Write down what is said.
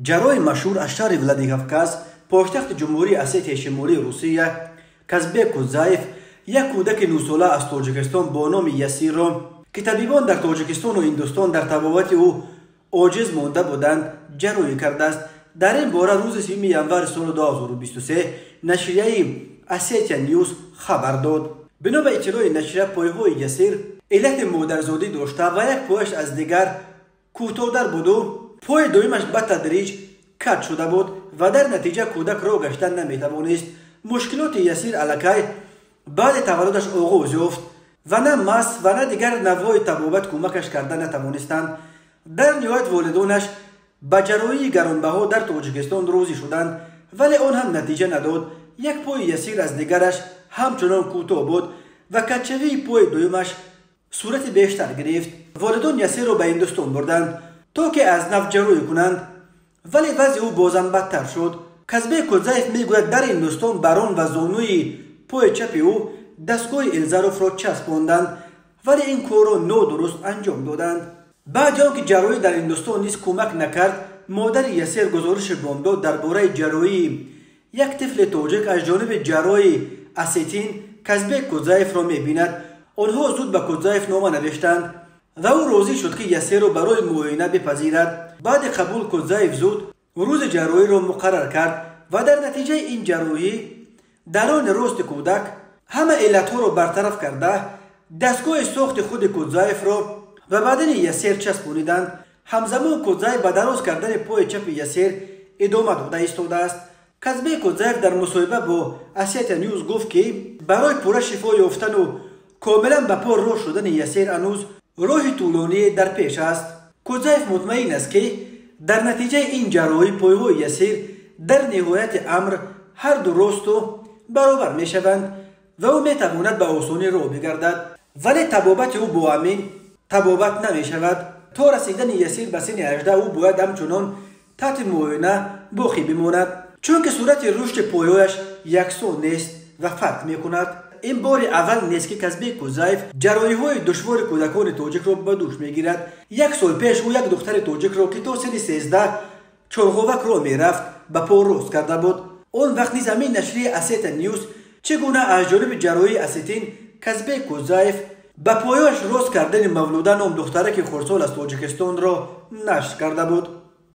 جراح مشهور از شهر ولادیکاوکاز پایتخت جمهوری اسیای شمالی روسیه کازبک کوزایف یک کودک 9 ساله از تاجیکستان با نام یاسیر را که طبیبان در تاجیکستان و هندوستان در تبابت او عاجز مانده بودند جراحی کرده است. در این باره روز 3 ژانویه سال 2023 نشریه اسیتیا نیوز خبر داد. بنا به اطلاع نشریه پایهای یاسیر علت مادرزادی داشته و یک پایش از دیگر کوتاه‌تر بود و پای دویمش به تدریج کج شده بود و در نتیجه کودک را گشتن نمیتوانست. مشکلات یاسیر الکی بعد تولدش آغاز یافت و نه مس و نه دیگر نوع‌های طبابت کمکش کرده نتوانستند. در نهایت والدانش به جراحی گرانبها در تاجیکستان راضی شدند ولی آن هم نتیجه نداد. یک پای یاسیر از دیگرش همچنان کوتاه بود و کج‌شوی پای دویمش صورت بیشتر گرفت. والدان یاسیر را به هندوستان بردند تا که از نو جراحی کنند ولی وضع او بازم بدتر شد. کازبک کوزایف میگوید در هندوستان بران و زانوی پای چپ او دستگاه الزاروف را چسباندند ولی این کار را نادرست انجام دادند. بعد آنکه جراحی در هندوستان نیز کمک نکرد، مادر یاسیر گزارش گام داد درباره جراحی یک طفل تاجیک از جانب جراح اسیتین کازبک کوزایف را میبیند. آنها زود به کوزایف نامه نوشتند و او راضی شد که یاسیر را برای معاینه بپذیرد. بعد قبول کوزایف زود روز جراحی را مقرر کرد و در نتیجه این جراحی درون راست کودک همه علتها را برطرف کرده دستگاه ساخت خود کوزایف را و بدن یاسیر چسبانیدند. همزمان کوزایف به دراز کردن پای چپ یاسیر ادامه داده ایستاده است. کازبک کوزایف در مصاحبه با اسیتیا نیوز گفت که برای پوره شفا یافتن و کاملا به پا راه شدن یاسیر هنوز راه طولانی در پیش است. کوزایف مطمئن است که در نتیجه این جراحی پایهای یاسیر در نهایت امر هر دو راست و برابر می شوند و او می تواند به آسانی راه بگردد ولی طبابت او با همین طبابت نمی شود. تا رسیدن یاسیر به سن 18 او باید همچنان تحت معاینه باقی بماند چون که صورت رشد پایهایش یکسان نیست و فرق می کند. این بار اول نیست که کازبک کوزایف جراحی های دشوار کودکان تاجیک را به دوش می گیرد. 1 سال پیش او یک دختر تاجیک را که تا سن 13 چارقوک را می رفت به پا راست کرده بود. آن وقت نیز همین نشریه اسیتیا نیوز چگونه از جانب جراحی اسیتین کازبک کوزایف به پایهایش راست کردن مولوده نام دخترک خردسال از تاجیکستان را نشر کرده بود.